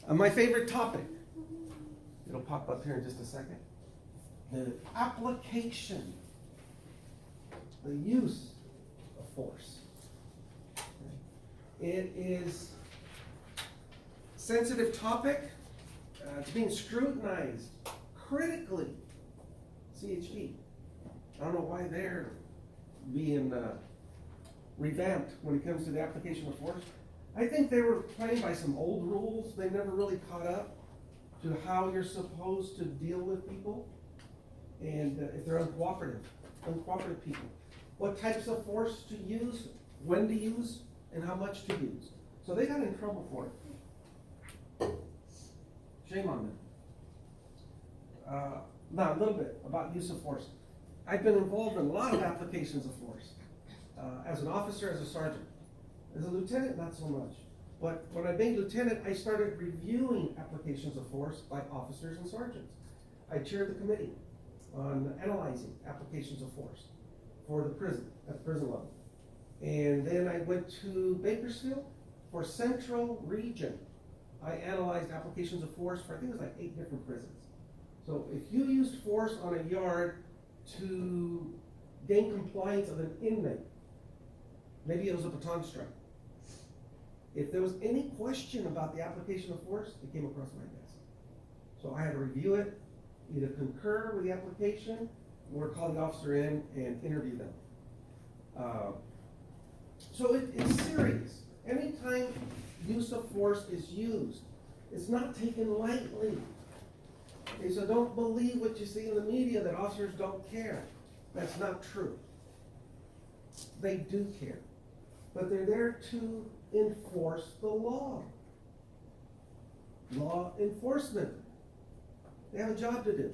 My favorite topic, it'll pop up here in just a second. The application, the use of force. It is a sensitive topic. It's being scrutinized critically. CHP. I don't know why they're being revamped when it comes to the application of force. I think they were playing by some old rules. They never really caught up to how you're supposed to deal with people. And if they're uncooperative people. What types of force to use, when to use, and how much to use. So they got in trouble for it. Shame on them. Now, a little bit about use of force. I've been involved in a lot of applications of force. As an officer, as a sergeant. As a lieutenant, not so much. But when I became lieutenant, I started reviewing applications of force by officers and sergeants. I chaired the committee on analyzing applications of force for the prison, at the prison level. And then I went to Bakersfield for Central Region. I analyzed applications of force for, I think it was like 8 different prisons. So if you used force on a yard to gain compliance of an inmate, maybe it was a baton strike. If there was any question about the application of force, it came across my desk. So I had to review it, either concur with the application, or call the officer in and interview them. So it's serious. Anytime use of force is used, it's not taken lightly. Okay, so don't believe what you see in the media that officers don't care. That's not true. They do care. But they're there to enforce the law. Law enforcement. They have a job to do.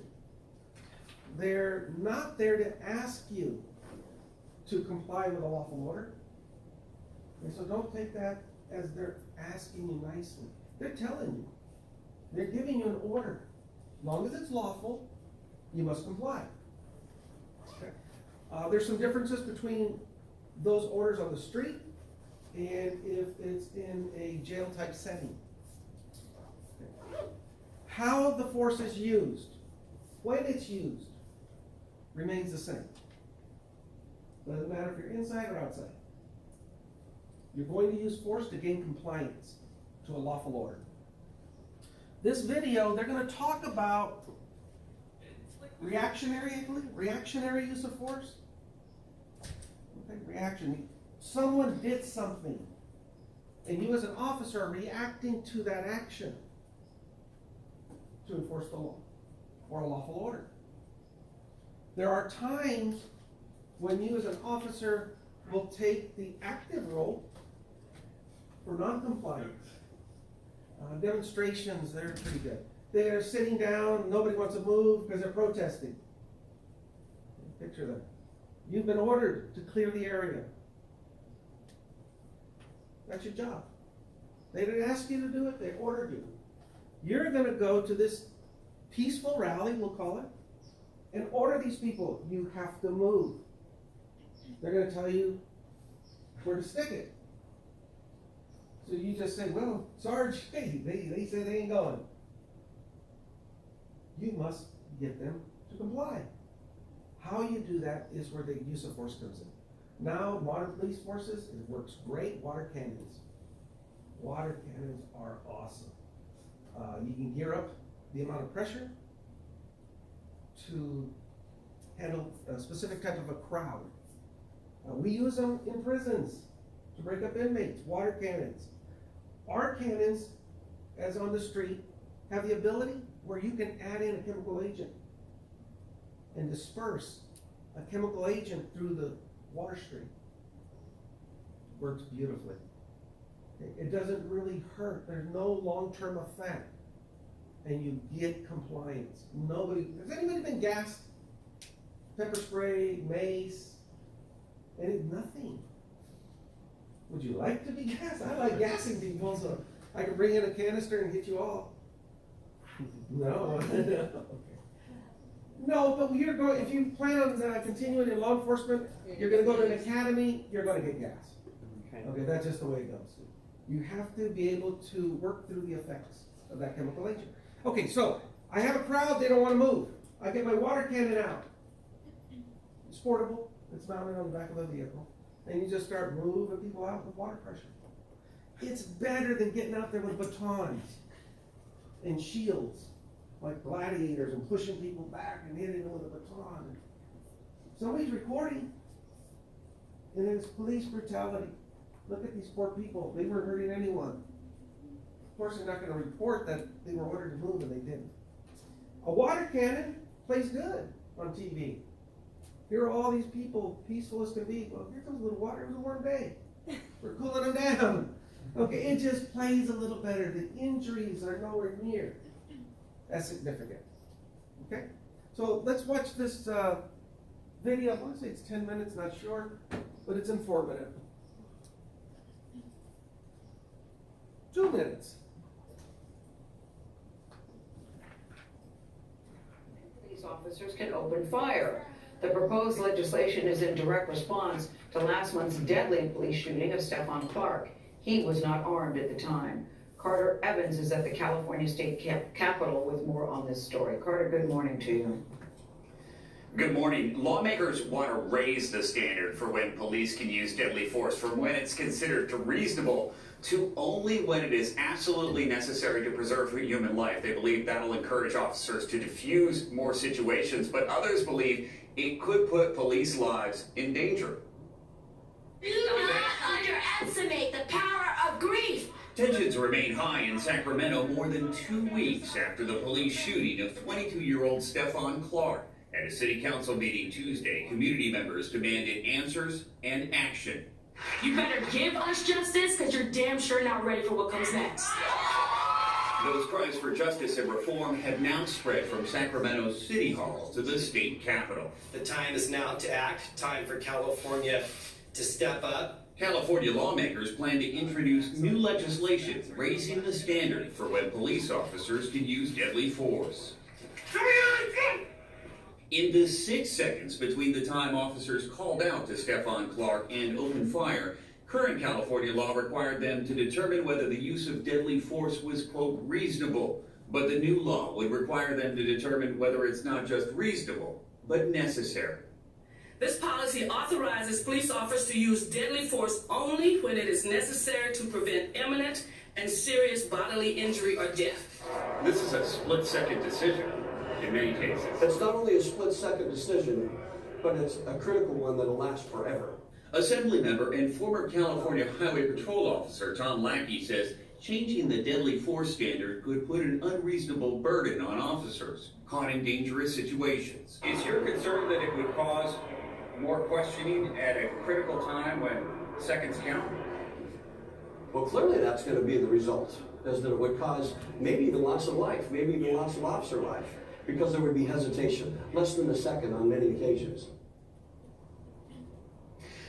They're not there to ask you to comply with a lawful order. And so don't take that as they're asking you nicely. They're telling you. They're giving you an order. As long as it's lawful, you must comply. Okay. There's some differences between those orders on the street and if it's in a jail type setting. Okay. How the force is used, when it's used, remains the same. Doesn't matter if you're inside or outside. You're going to use force to gain compliance to a lawful order. This video, they're going to talk about reactionary use of force. Okay, reaction. Someone did something, and you as an officer are reacting to that action to enforce the law or a lawful order. There are times when you as an officer will take the active role for non-compliance. Demonstrations, they're pretty good. They're sitting down, nobody wants to move because they're protesting. Picture them. You've been ordered to clear the area. That's your job. They didn't ask you to do it, they ordered you. You're going to go to this peaceful rally, we'll call it, and order these people. You have to move. They're going to tell you where to stick it. So you just say, well, Sarge, hey, they say they ain't going. You must get them to comply. How you do that is where the use of force comes in. Now, modern police forces, it works great. Water cannons. Water cannons are awesome. You can gear up the amount of pressure to handle a specific type of a crowd. We use them in prisons to break up inmates, water cannons. Our cannons, as on the street, have the ability where you can add in a chemical agent and disperse a chemical agent through the water stream. Works beautifully. It doesn't really hurt. There's no long-term effect. And you get compliance. Has anybody been gassed? Pepper spray, mace, nothing. Would you like to be gassed? I like gassing people, so I can bring in a canister and hit you all. No. Okay. No, but you're going, if you plan on continuing in law enforcement, you're going to go to an academy, you're going to get gassed. Okay, that's just the way it goes. You have to be able to work through the effects. of that chemical agent. Okay, so I have a crowd, they don't wanna move. I get my water cannon out. It's portable, it's mounted on the back of the vehicle, and you just start moving people out with water pressure. It's better than getting out there with batons and shields, like gladiators, and pushing people back and hitting them with a baton. Somebody's recording, and it's police brutality. Look at these poor people, they weren't hurting anyone. Of course, they're not gonna report that they were ordered to move and they didn't. A water cannon plays good on TV. Here are all these people, peaceful as can be. Well, here comes a little water, it was a warm day. We're cooling them down. Okay, it just plays a little better. The injuries are nowhere near as significant. Okay, so let's watch this video. I want to say it's 10 minutes, not sure, but it's informative. 2 minutes. Police officers can open fire. The proposed legislation is in direct response to last month's deadly police shooting of Stephon Clark. He was not armed at the time. Carter Evans is at the California State Capitol with more on this story. Carter, good morning to you. Good morning. Lawmakers want to raise the standard for when police can use deadly force from when it's considered reasonable to only when it is absolutely necessary to preserve human life. They believe that'll encourage officers to defuse more situations, but others believe it could put police lives in danger. Do not underestimate the power of grief. Tensions remain high in Sacramento more than 2 weeks after the police shooting of 22-year-old Stephon Clark. At a city council meeting Tuesday, community members demanded answers and action. You better give us justice, because you're damn sure not ready for what comes next. Those cries for justice and reform have now spread from Sacramento's City Hall to the state capitol. The time is now to act. Time for California to step up. California lawmakers plan to introduce new legislation raising the standard for when police officers can use deadly force. In the 6 seconds between the time officers called out to Stephon Clark and opened fire, current California law required them to determine whether the use of deadly force was, quote, reasonable. But the new law would require them to determine whether it's not just reasonable, but necessary. This policy authorizes police officers to use deadly force only when it is necessary to prevent imminent and serious bodily injury or death. This is a split-second decision in many cases. It's not only a split-second decision, but it's a critical one that'll last forever. Assemblymember and former California Highway Patrol officer Tom Lackey says changing the deadly force standard could put an unreasonable burden on officers caught in dangerous situations. Is your concern that it would cause more questioning at a critical time when seconds count? Well, clearly that's going to be the result, is that it would cause maybe even loss of life, maybe even loss of officer life, because there would be hesitation, less than a second on many occasions.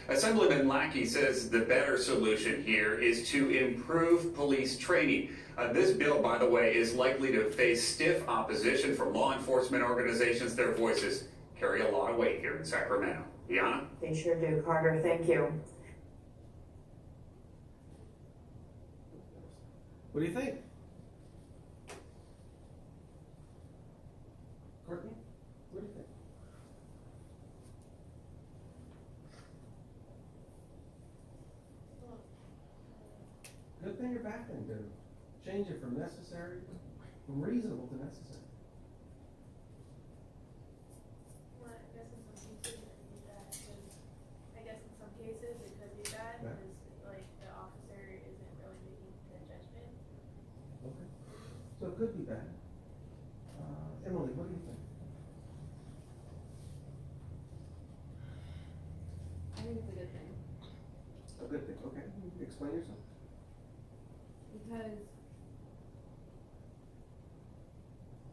Assemblyman Lackey says the better solution here is to improve police training. This bill, by the way, is likely to face stiff opposition from law enforcement organizations. Their voices carry a lot of weight here in Sacramento. Deanna? They sure do, Carter. Thank you. What do you think? Courtney, what do you think? Good thing you're back then, to change it from necessary, from reasonable to necessary. Well, I guess in some cases it could be that, because I guess in some cases it could be that, Yeah. because like the officer isn't really making the judgment. Okay. So it could be bad. Emily, what do you think? I think it's a good thing, A good thing, okay. Explain yourself. because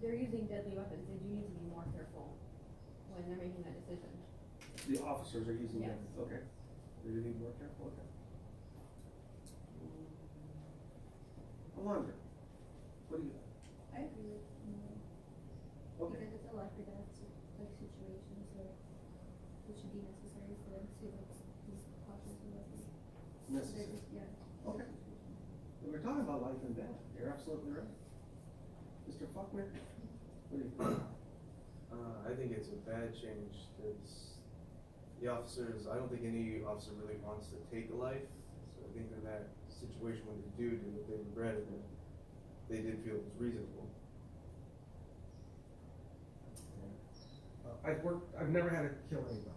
they're using deadly weapons, they do need to be more careful when they're making that decision. The officers are using Yes. that, okay. Do you need more careful, okay. Alondra, what do you think? I agree with you, Okay. because it's a life or death like situation, so it should be necessary for them to be cautious of weapons. Necessary. Yeah. Okay. We're talking about life and death. You're absolutely right. Mr. Faulkner? What do you think? I think it's a bad change because the officers, I don't think any officer really wants to take a life. So I think in that situation when they do it, they regretted it. They did feel it was reasonable. I've never had to kill anybody.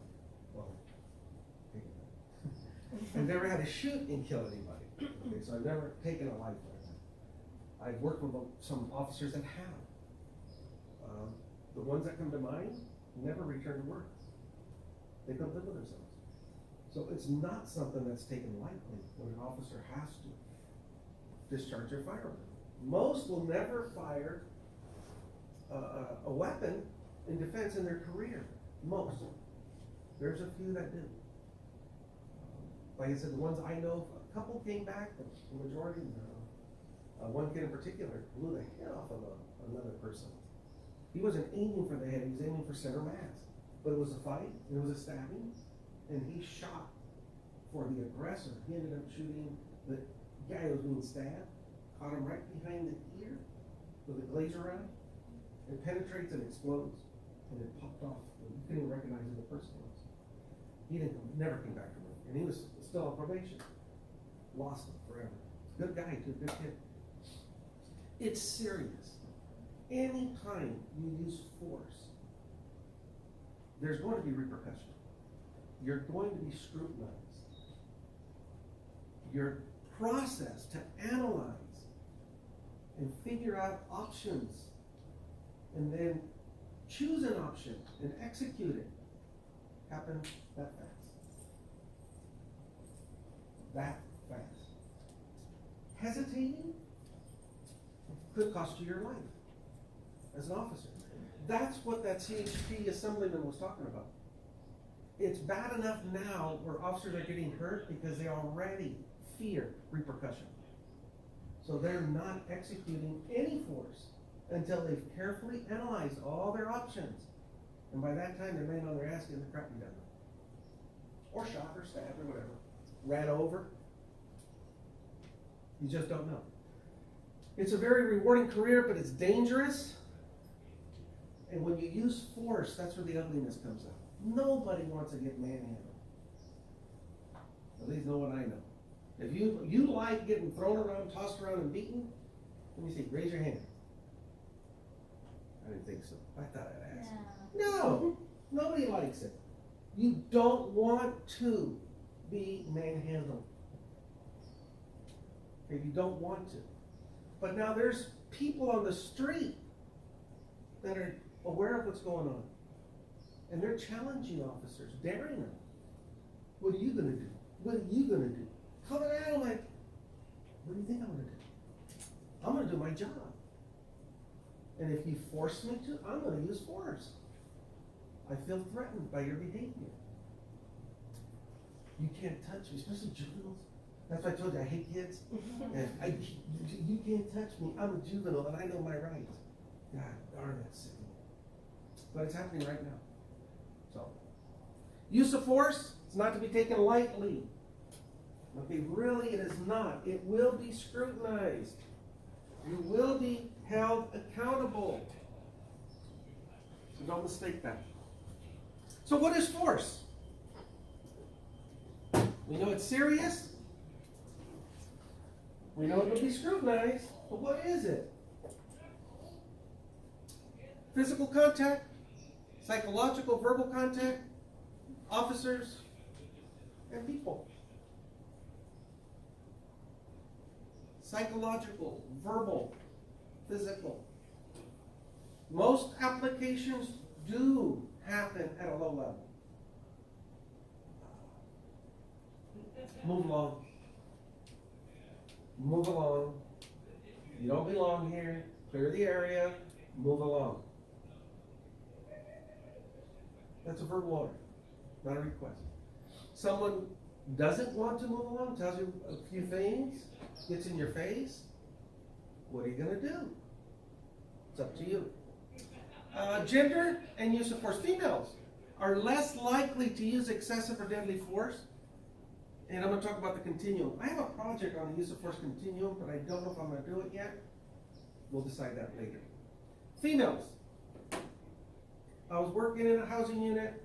Well, I've never had to shoot and kill anybody. Okay, so I've never taken a life like that. I've worked with some officers that have. The ones that come to mind never return to work. They don't live with themselves. So it's not something that's taken lightly when an officer has to discharge their firearm. Most will never fire a weapon in defense in their career. Most. There's a few that do. Like I said, the ones I know, a couple came back, but the majority, no. One kid in particular blew the head off of another person. He wasn't aiming for the head, he was aiming for center mass. But it was a fight, it was a stabbing, and he shot for the aggressor. He ended up shooting the guy who was being stabbed, caught him right behind the ear with a glazer eye. It penetrates and explodes, and it popped off. You couldn't even recognize who the person was. He never came back to work, and he was still on probation. Lost him forever. Good guy too, good kid. It's serious. Anytime you use force, there's going to be repercussion. You're going to be scrutinized. Your process to analyze and figure out options and then choose an option and execute it happen that fast. That fast. Hesitating could cost you your life as an officer. That's what that CHP assemblyman was talking about. It's bad enough now where officers are getting hurt because they already fear repercussion. So they're not executing any force until they've carefully analyzed all their options. And by that time, they're laying on their ass getting the crap beat out of them. Or shot or stabbed or whatever. Ran over. You just don't know. It's a very rewarding career, but it's dangerous. And when you use force, that's where the ugliness comes out. Nobody wants to get manhandled. At least know what I know. If you like getting thrown around, tossed around, and beaten, let me see, raise your hand. I didn't think so. I thought I'd ask. No, nobody likes it. You don't want to be manhandled. Okay, you don't want to. But now there's people on the street that are aware of what's going on. And they're challenging officers, daring them. What are you gonna do? What are you gonna do? Coming at them like, what do you think I'm gonna do? I'm gonna do my job. And if you force me to, I'm gonna use force. I feel threatened by your behavior. You can't touch me, especially juveniles. That's why I told you I hate kids. And you can't touch me. I'm a juvenile and I know my rights. God darn, that's sick. But it's happening right now. So, use of force is not to be taken lightly. Okay, really it is not. It will be scrutinized. You will be held accountable. So don't mistake that. So what is force? We know it's serious. We know it will be scrutinized, but what is it? Physical contact, psychological, verbal contact, officers, and people. Psychological, verbal, physical. Most applications do happen at a low level. Move along. Move along. You don't belong here. Clear the area. Move along. That's a verbal order, not a request. Someone doesn't want to move along, tells you a few things, gets in your face. What are you going to do? It's up to you. Gender and use of force. Females are less likely to use excessive or deadly force. And I'm going to talk about the continuum. I have a project on the use of force continuum, but I don't know if I'm going to do it yet. We'll decide that later. Females. I was working in a housing unit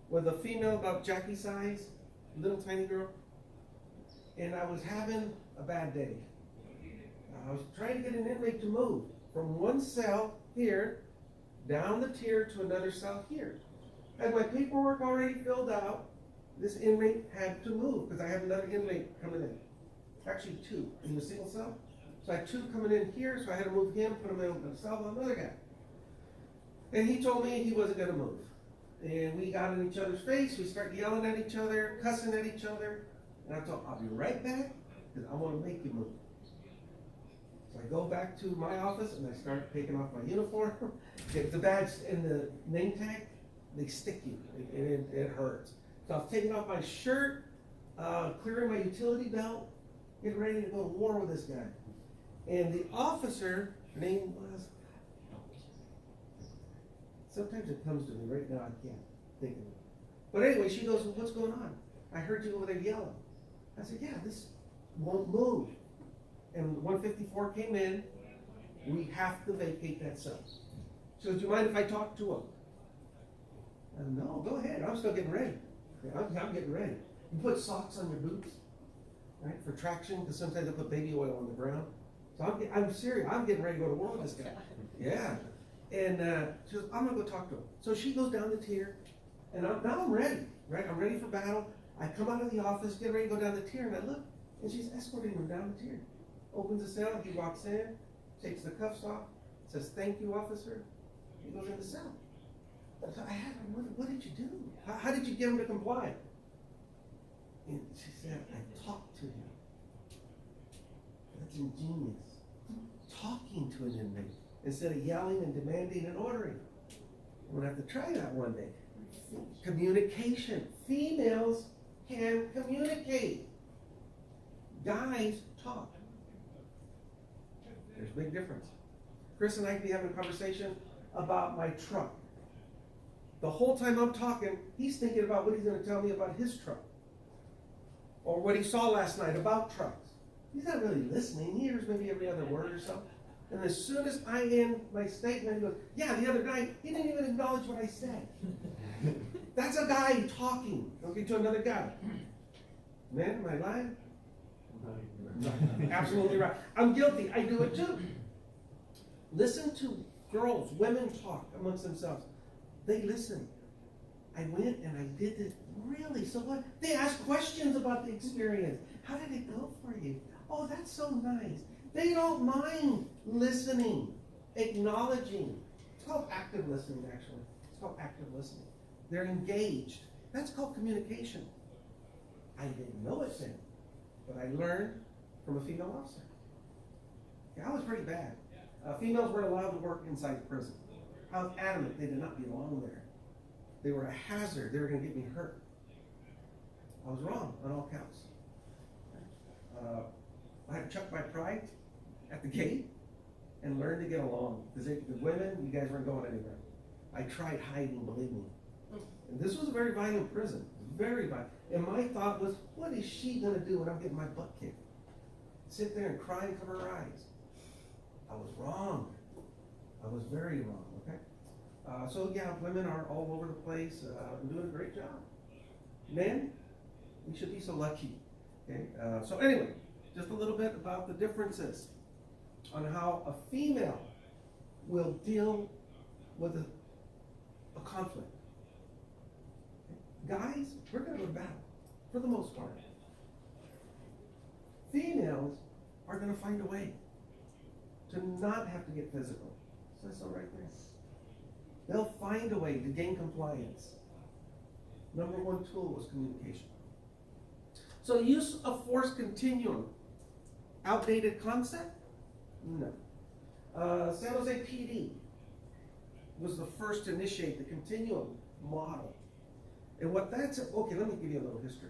with a female about Jackie size, little tiny girl, and I was having a bad day. I was trying to get an inmate to move from one cell here down the tier to another cell here. I had my paperwork already filled out. This inmate had to move because I had another inmate coming in. Actually two in the single cell. So I had two coming in here, so I had to move him, put him in a cell with another guy. And he told me he wasn't gonna move. And we got in each other's face, we started yelling at each other, cussing at each other. And I told him, I'll be right back, because I wanna make you move. So I go back to my office and I start taking off my uniform. The badge and the name tag, they stick you, and it hurts. So I was taking off my shirt, clearing my utility belt, getting ready to go to war with this guy. And the officer, her name was, sometimes it comes to me, right now I can't think of it. But anyway, she goes, well, what's going on? I heard you over there yelling. I said, yeah, this won't move. And 154 came in, we have to vacate that cell. She goes, do you mind if I talk to him? No, go ahead, I'm still getting ready. I'm getting ready. You put socks on your boots, right, for traction, because sometimes they put baby oil on the ground. So I'm serious, I'm getting ready to go to war with this guy. Yeah. And she goes, I'm gonna go talk to him. So she goes down the tier, and now I'm ready, right? I'm ready for battle. I come out of the office, get ready to go down the tier, and I look, and she's escorting him down the tier. Opens the cell, he walks in, takes the cuffs off, says, thank you, officer. He goes in the cell. So I asked her, what did you do? How did you get him to comply? And she said, I talked to him. That's ingenious. Talking to an inmate instead of yelling and demanding and ordering. I'm gonna have to try that one day. Communication. Females can communicate. Guys talk. There's a big difference. Chris and I could be having a conversation about my truck. The whole time I'm talking, he's thinking about what he's gonna tell me about his truck. Or what he saw last night about trucks. He's not really listening. He hears maybe every other word or so. And as soon as I end my statement, he goes, yeah, the other night, he didn't even acknowledge what I said. That's a guy talking, okay, to another guy. Man, am I lying? Absolutely right. I'm guilty. I do it too. Listen to girls, women talk amongst themselves. They listen. I went and I did this. Really? So what? They ask questions about the experience. How did it go for you? Oh, that's so nice. They don't mind listening, acknowledging. It's called active listening, actually. It's called active listening. They're engaged. That's called communication. I didn't know it then, but I learned from a female officer. Yeah, I was pretty bad. Females weren't allowed to work inside the prison. I was adamant they did not belong there. They were a hazard. They were going to get me hurt. I was wrong on all counts. I had to chuck my pride at the gate and learn to get along. Because the women, you guys weren't going anywhere. I tried hiding, believe me. And this was a very violent prison. Very violent. And my thought was, what is she going to do when I'm getting my butt kicked? Sit there and cry and cover her eyes. I was wrong. I was very wrong, okay? So yeah, women are all over the place and doing a great job. Men, we should be so lucky, okay? So anyway, just a little bit about the differences on how a female will deal with a conflict. Okay? Guys, we're gonna go to battle, for the most part. Females are gonna find a way to not have to get physical. So that's all right there. They'll find a way to gain compliance. Number one tool was communication. So use of force continuum. Outdated concept? No. San Jose PD was the first to initiate the continuum model. And what that's, okay, let me give you a little history.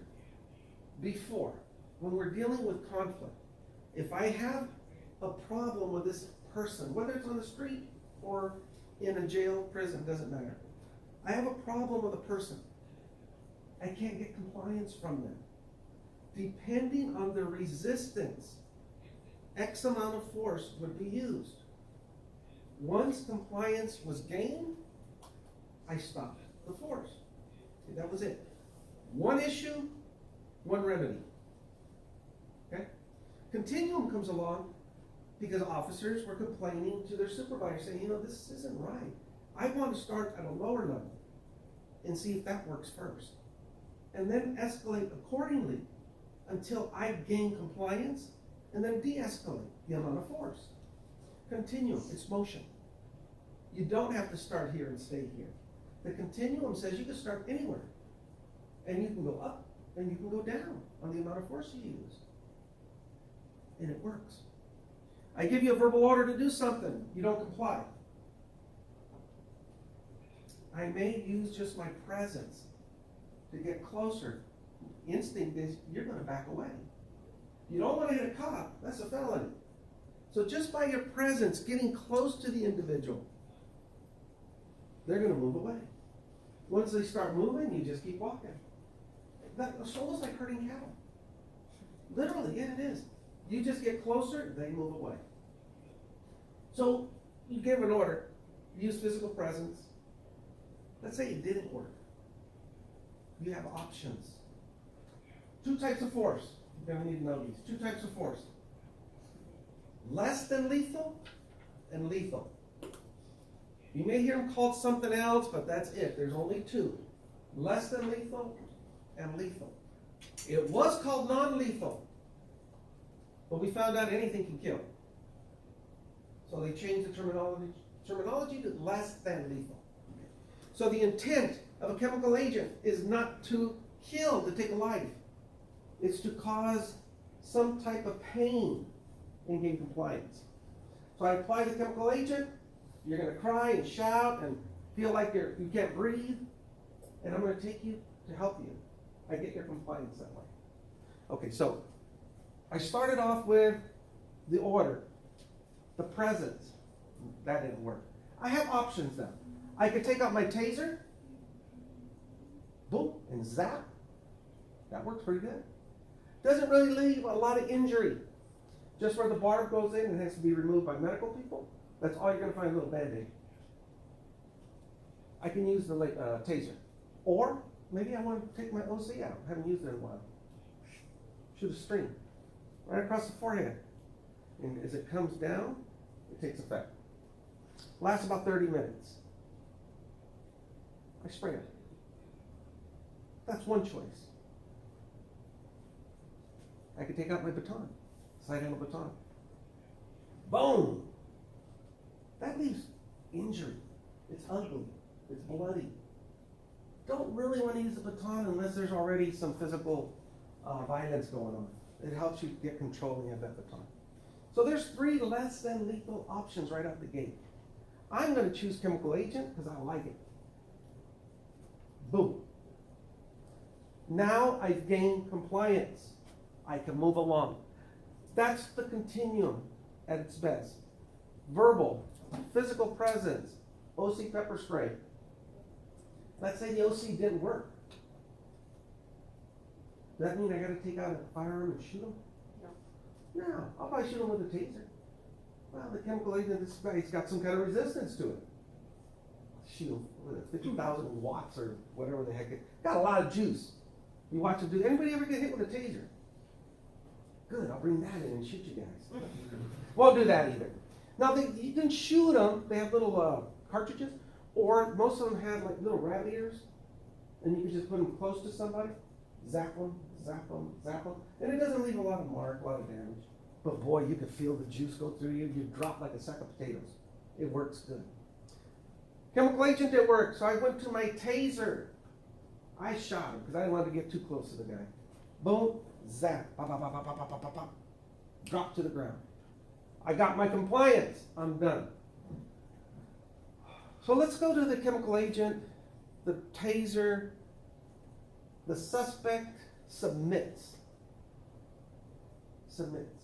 Before, when we're dealing with conflict, if I have a problem with this person, whether it's on the street or in a jail, prison, doesn't matter. I have a problem with a person. I can't get compliance from them. Depending on the resistance, X amount of force would be used. Once compliance was gained, I stopped the force. That was it. One issue, one remedy. Okay? Continuum comes along because officers were complaining to their supervisor saying, you know, this isn't right. I want to start at a lower level and see if that works first. And then escalate accordingly until I gain compliance and then de-escalate the amount of force. Continuum, it's motion. You don't have to start here and stay here. The continuum says you can start anywhere. And you can go up and you can go down on the amount of force you use. And it works. I give you a verbal order to do something, you don't comply. I may use just my presence to get closer. Instinct is you're going to back away. You don't want to hit a cop, that's a felony. So just by your presence, getting close to the individual, they're going to move away. Once they start moving, you just keep walking. It's almost like herding cattle. Literally, yeah, it is. You just get closer, they move away. So you give an order, use physical presence. Let's say it didn't work. You have options. Two types of force. You're going to need to know these. Two types of force. Less than lethal and lethal. You may hear them called something else, but that's it. There's only two. Less than lethal and lethal. It was called non-lethal, but we found out anything can kill. So they changed the terminology to less than lethal. So the intent of a chemical agent is not to kill, to take a life. It's to cause some type of pain and gain compliance. So I apply the chemical agent, you're going to cry and shout and feel like you can't breathe, and I'm going to take you to help you. I get your compliance that way. Okay, so I started off with the order, the presence. That didn't work. I have options now. I could take out my taser, boom, and zap. That works pretty good. Doesn't really leave a lot of injury. Just where the barb goes in and has to be removed by medical people, that's all you're going to find, a little band-aid. I can use the taser. Or maybe I want to take my OC out. I haven't used it in a while. Shoot a string right across the forehead. And as it comes down, it takes effect. Lasts about 30 minutes. I spray it. That's one choice. I could take out my baton, side handle baton. Boom! That leaves injury. It's ugly. It's bloody. Don't really want to use the baton unless there's already some physical violence going on. It helps you get control of that baton. So there's 3 less than lethal options right out the gate. I'm going to choose chemical agent because I like it. Boom. Now I've gained compliance. I can move along. That's the continuum at its best. Verbal, physical presence, OC pepper spray. Let's say the OC didn't work. Does that mean I got to take out a firearm and shoot him? No, I'll probably shoot him with a taser. Well, the chemical agent, this guy's got some kind of resistance to it. Shoot him with 50,000 watts or whatever the heck. Got a lot of juice. You watch him do. Anybody ever get hit with a taser? Good, I'll bring that in and shoot you guys. Won't do that either. Now, you can shoot them. They have little cartridges, or most of them had like little rabbit ears, and you can just put them close to somebody, zap them, zap them, zap them, and it doesn't leave a lot of mark, a lot of damage. But boy, you could feel the juice go through you. You drop like a sack of potatoes. It works good. Chemical agent didn't work, so I went to my taser. I shot him because I didn't want to get too close to the guy. Boom, zap, pop, pop, pop, pop, pop, pop, pop, pop. Drop to the ground. I got my compliance. I'm done. So let's go to the chemical agent, the taser. The suspect submits. Submits.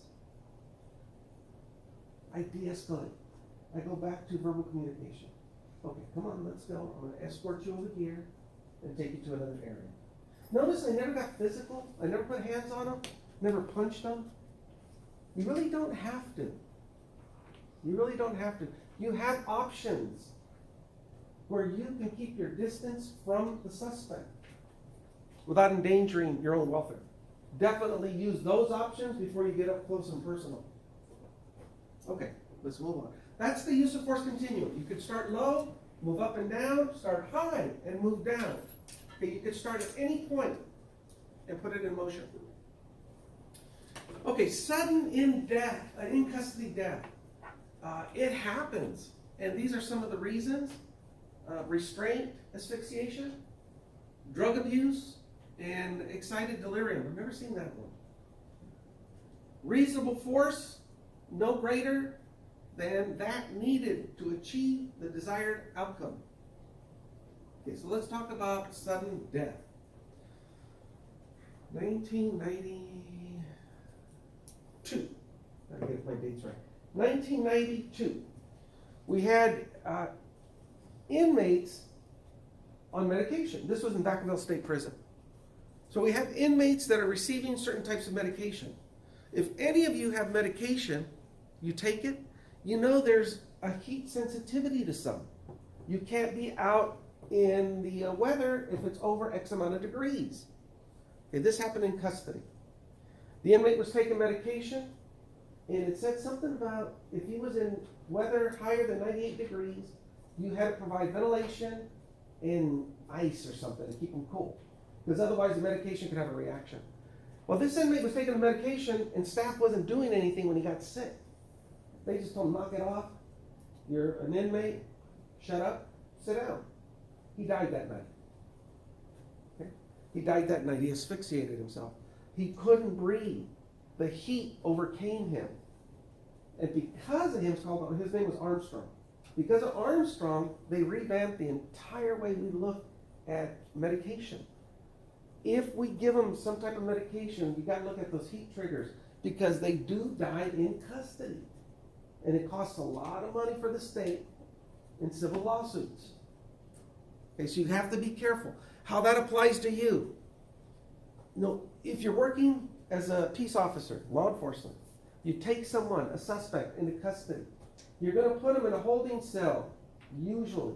I de-escalate. I go back to verbal communication. Okay, come on, let's go. I'm going to escort you over here and take you to another area. Notice I never got physical. I never put hands on them. Never punched them. You really don't have to. You really don't have to. You have options where you can keep your distance from the suspect without endangering your own welfare. Definitely use those options before you get up close and personal. Okay, let's move on. That's the use of force continuum. You could start low, move up and down, start high, and move down. Okay, you could start at any point and put it in motion. Okay, sudden in custody death. It happens, and these are some of the reasons. Restraint, asphyxiation, drug abuse, and excited delirium. I've never seen that one. Reasonable force, no greater than that needed to achieve the desired outcome. Okay, so let's talk about sudden death. 1992. Gotta get my dates right. 1992. We had inmates on medication. This was in Vacaville State Prison. So we have inmates that are receiving certain types of medication. If any of you have medication, you take it, you know there's a heat sensitivity to some. You can't be out in the weather if it's over X amount of degrees. Okay, this happened in custody. The inmate was taking medication, and it said something about if he was in weather higher than 98 degrees, you had to provide ventilation and ice or something to keep him cool. Because otherwise the medication could have a reaction. Well, this inmate was taking the medication and staff wasn't doing anything when he got sick. They just told him, knock it off. You're an inmate. Shut up. Sit down. He died that night. Okay? He died that night. He asphyxiated himself. He couldn't breathe. The heat overcame him. And because of him, his name was Armstrong. Because of Armstrong, they revamped the entire way we look at medication. If we give them some type of medication, you got to look at those heat triggers because they do die in custody. And it costs a lot of money for the state in civil lawsuits. Okay, so you have to be careful. How that applies to you. If you're working as a peace officer, law enforcement, you take someone, a suspect, into custody. You're going to put them in a holding cell, usually,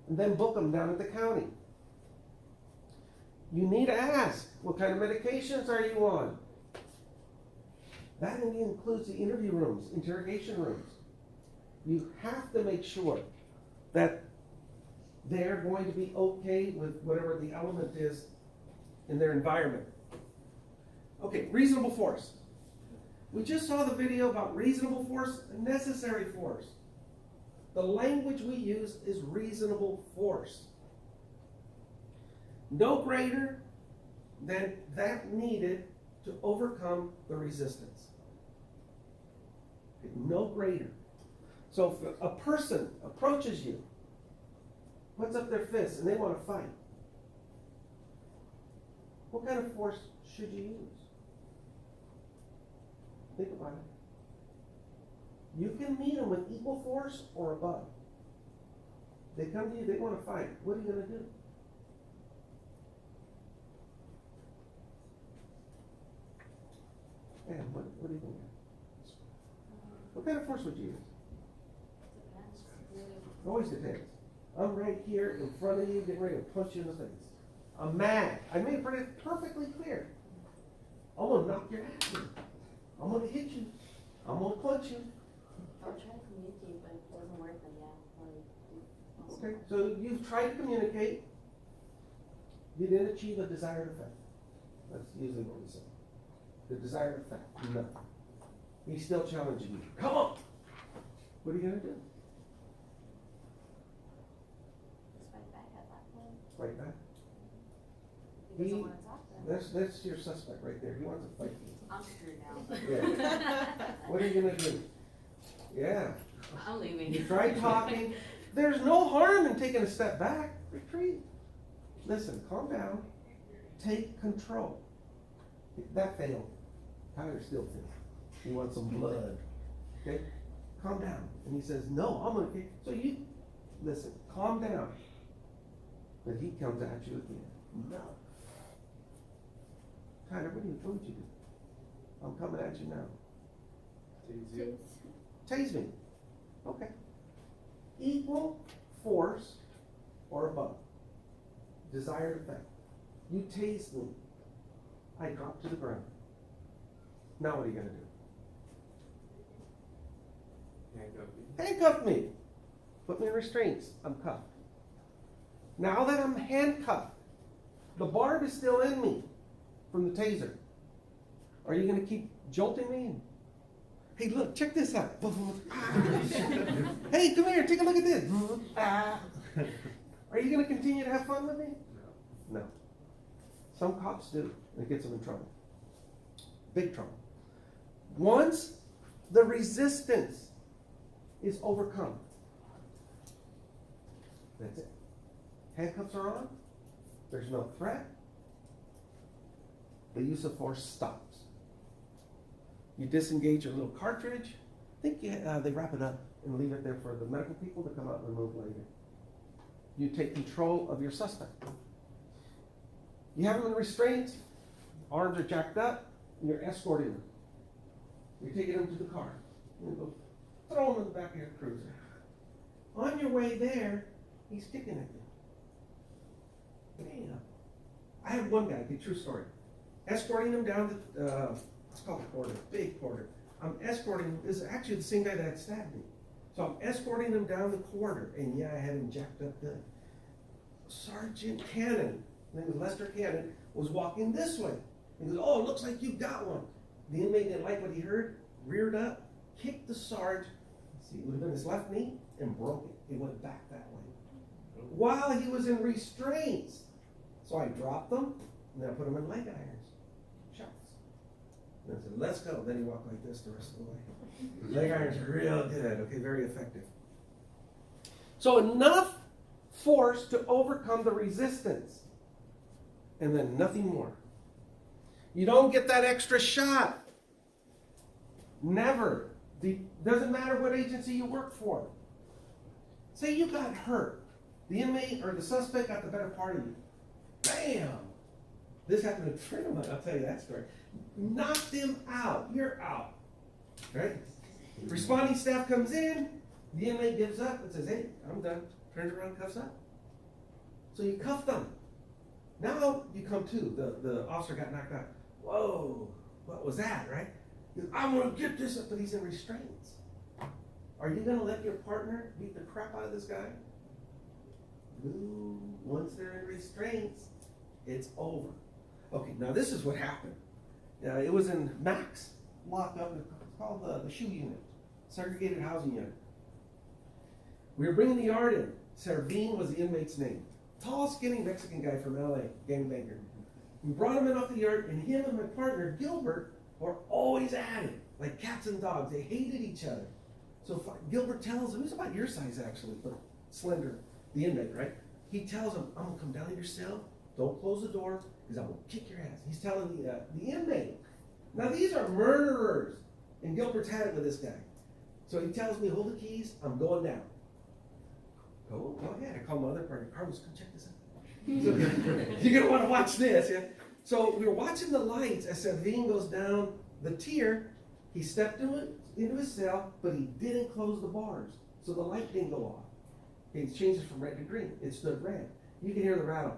and then book them down at the county. You need to ask, what kind of medications are you on? That includes the interview rooms, interrogation rooms. You have to make sure that they're going to be okay with whatever the element is in their environment. Okay, reasonable force. We just saw the video about reasonable force and necessary force. The language we use is reasonable force. No greater than that needed to overcome the resistance. No greater. So if a person approaches you, puts up their fists, and they want to fight, what kind of force should you use? Think about it. You can meet them with equal force or above. They come to you, they want to fight. What are you going to do? Man, what are you going to do? What kind of force would you use? It always depends. I'm right here in front of you, getting ready to punch you in the face. I'm mad. I made it perfectly clear. I'm going to knock your ass in. I'm going to hit you. I'm going to punch you. I'll try to communicate, but if it doesn't work, then yeah. Okay, so you've tried to communicate. You didn't achieve a desired effect. That's usually what we say. The desired effect, no. He's still challenging you. Come on! What are you going to do? Just fight back at that point. Fight back? He doesn't want to talk then. That's your suspect right there. He wants to fight you. I'm screwed now. Yeah. What are you going to do? Yeah. I'm leaving. You tried talking. There's no harm in taking a step back. Retreat. Listen, calm down. Take control. That failed. Tyler still failed. He wants some blood. Okay? Calm down. And he says, no, I'm going to. So you, listen, calm down. But he comes at you again. No. Tyler, what would you do? I'm coming at you now. Tase you. Tase me. equal force or above. Desired effect. You tased me. I dropped to the ground. Now what are you gonna do? Handcuff you. Handcuff me. Put me in restraints. I'm cuffed. Now that I'm handcuffed, the barb is still in me from the taser. Are you gonna keep jolting me? Hey, look, check this out. Hey, come here, take a look at this. Are you gonna continue to have fun with me? No. Some cops do. It gets them in trouble. Big trouble. Once the resistance is overcome, that's it. Handcuffs are on. There's no threat. The use of force stops. You disengage your little cartridge. I think they wrap it up and leave it there for the medical people to come out and remove later. You take control of your suspect. You have him in restraints. Arms are jacked up. And you're escorting him. You're taking him to the car. You go throw him in the back of your cruiser. On your way there, he's kicking at you. Bam. I had one guy, true story. Escorting him down the, it's called a quarter, big quarter. I'm escorting him, this is actually the same guy that had stabbed me. So I'm escorting him down the corridor, and yeah, I had him jacked up good. Sergeant Cannon, his name was Lester Cannon, was walking this way. He goes, oh, it looks like you got one. The inmate didn't like what he heard, reared up, kicked the sergeant, see, it would have been his left knee, and broke it. It went back that way. While he was in restraints. So I dropped him, and then I put him in leg irons. Shots. And I said, let's go. Then he walked like this the rest of the way. Leg irons are real good, okay, very effective. So enough force to overcome the resistance. And then nothing more. You don't get that extra shot. Never. Doesn't matter what agency you work for. Say you got hurt. The inmate or the suspect got the better part of you. Bam! This happened to a friend of mine, I'll tell you that story. Knocked him out. You're out. Right? Responding staff comes in, the inmate gives up and says, hey, I'm done. Turns around, cuffs up. So you cuffed them. Now you come to, the officer got knocked out. Whoa, what was that, right? He goes, I'm gonna get this up, but he's in restraints. Are you gonna let your partner beat the crap out of this guy? No, once they're in restraints, it's over. Okay, now this is what happened. It was in Max lockup, it's called the SHU unit, segregated housing unit. We were bringing the yard in. Servin was the inmate's name. Tall, skinny Mexican guy from LA, gangbanger. We brought him in off the yard, and him and my partner, Gilbert, were always at it, like cats and dogs. They hated each other. So Gilbert tells him, he's about your size actually, but slender, the inmate, right? He tells him, I'm gonna come down to your cell, don't close the door, because I'm gonna kick your ass. He's telling the inmate. Now these are murderers, and Gilbert's had it with this guy. So he tells me, hold the keys, I'm going down. Go ahead. I call my other partner, Carlos, come check this out. You're gonna want to watch this, yeah? So we were watching the lights as Servin goes down the tier. He stepped into his cell, but he didn't close the bars. So the light didn't go off. He changed it from red to green. It stood red. You can hear the rattle.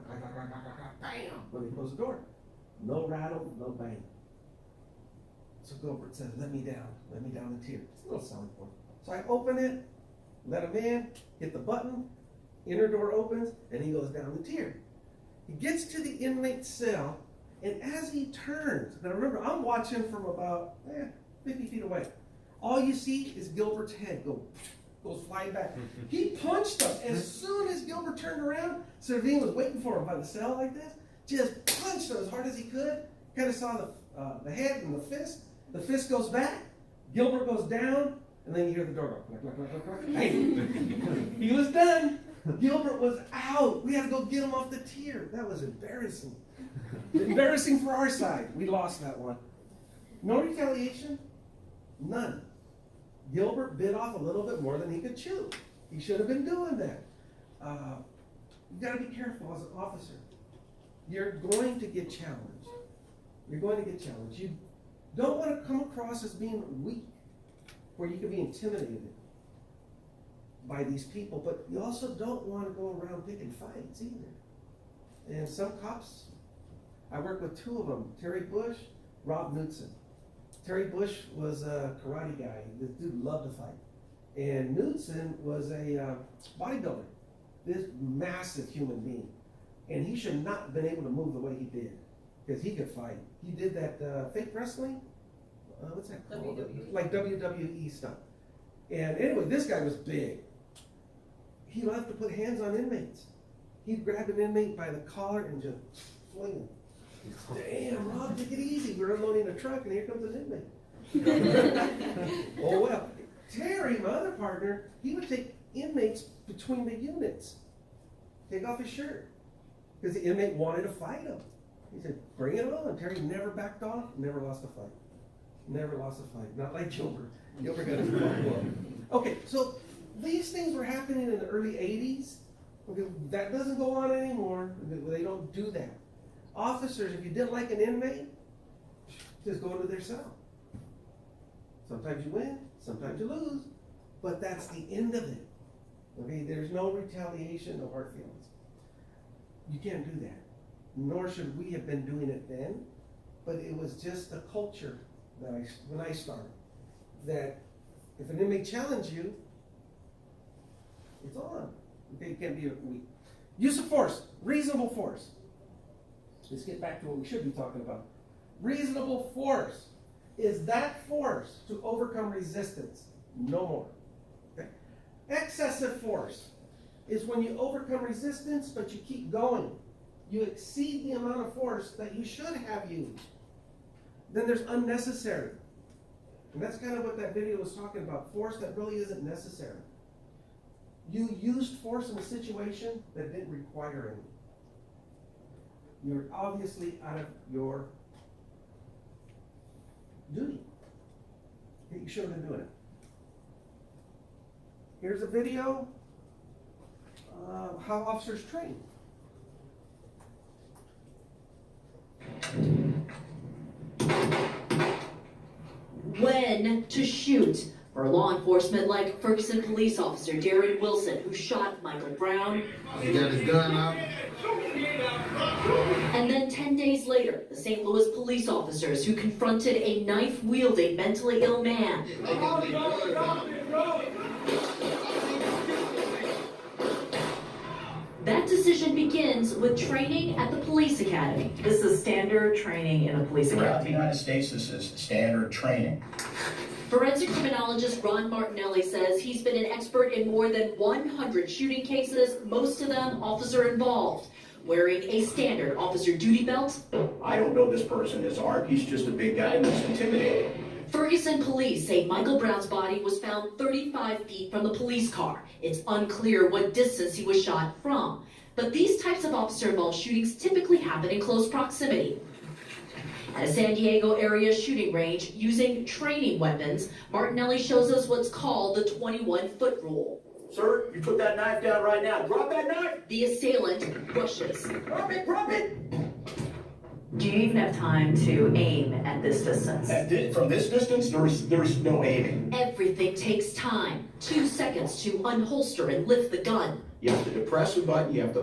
Bam! When they close the door. No rattle, no bang. So Gilbert said, let me down the tier. It's a little selling point. So I open it, let him in, hit the button, inner door opens, and he goes down the tier. He gets to the inmate's cell, and as he turns, now remember, I'm watching from about 50 feet away. All you see is Gilbert's head goes flying back. He punched him. As soon as Gilbert turned around, Servin was waiting for him by the cell like this, just punched him as hard as he could. Kind of saw the head and the fist. The fist goes back, Gilbert goes down, and then you hear the door go, clack, clack, clack, clack, clack. Hey, he was done. Gilbert was out. We had to go get him off the tier. That was embarrassing. Embarrassing for our side. We lost that one. No retaliation? None. Gilbert bit off a little bit more than he could chew. He should have been doing that. You gotta be careful as an officer. You're going to get challenged. You're going to get challenged. You don't want to come across as being weak, where you can be intimidated. by these people, but you also don't want to go around picking fights either. And some cops, I worked with two of them, Terry Bush, Rob Knudsen. Terry Bush was a karate guy. This dude loved to fight. And Knudsen was a bodybuilder, this massive human being. And he should not have been able to move the way he did, because he could fight. He did that fake wrestling, what's that called? WWE. Like WWE stuff. And anyway, this guy was big. He loved to put hands on inmates. He'd grab an inmate by the collar and just fling him. Damn, Rob, take it easy. We're unloading a truck and here comes an inmate. Oh well, Terry, my other partner, he would take inmates between the units. Take off his shirt. Because the inmate wanted to fight him. He said, bring it on. Terry never backed off, never lost a fight. Never lost a fight. Not like Gilbert. Gilbert got his butt. Okay, so these things were happening in the early 80s. Okay, that doesn't go on anymore. They don't do that. Officers, if you didn't like an inmate, just go into their cell. Sometimes you win, sometimes you lose, but that's the end of it. Okay, there's no retaliation, no hard feelings. You can't do that. Nor should we have been doing it then, but it was just a culture that when I started, that if an inmate challenged you, it's on. Okay, it can't be weak. Use of force, reasonable force. Let's get back to what we should be talking about. Reasonable force is that force to overcome resistance, no more. Okay? Excessive force is when you overcome resistance, but you keep going. You exceed the amount of force that you should have used. Then there's unnecessary. And that's kind of what that video was talking about, force that really isn't necessary. You used force in a situation that didn't require any. You're obviously out of your duty. You shouldn't have been doing it. Here's a video of how officers train. When to shoot. For law enforcement like Ferguson police officer Darren Wilson, who shot Michael Brown. He got his gun out. And then 10 days later, the St. Louis police officers who confronted a knife-wielding mentally ill man. That decision begins with training at the police academy. This is standard training in a police academy. Throughout the United States, this is standard training. Forensic criminologist Ron Martinelli says he's been an expert in more than 100 shooting cases, most of them officer involved. Wearing a standard officer duty belt. I don't know this person is armed. He's just a big guy and he's intimidating. Ferguson police say Michael Brown's body was found 35 feet from the police car. It's unclear what distance he was shot from. But these types of officer-involved shootings typically happen in close proximity. At a San Diego area shooting range, using training weapons, Martinelli shows us what's called the 21-foot rule. Sir, you put that knife down right now. Drop that knife! The assailant rushes. Drop it, drop it! Do you even have time to aim at this distance? From this distance, there's no aiming. Everything takes time. 2 seconds to unholster and lift the gun. You have to depress the button, you have to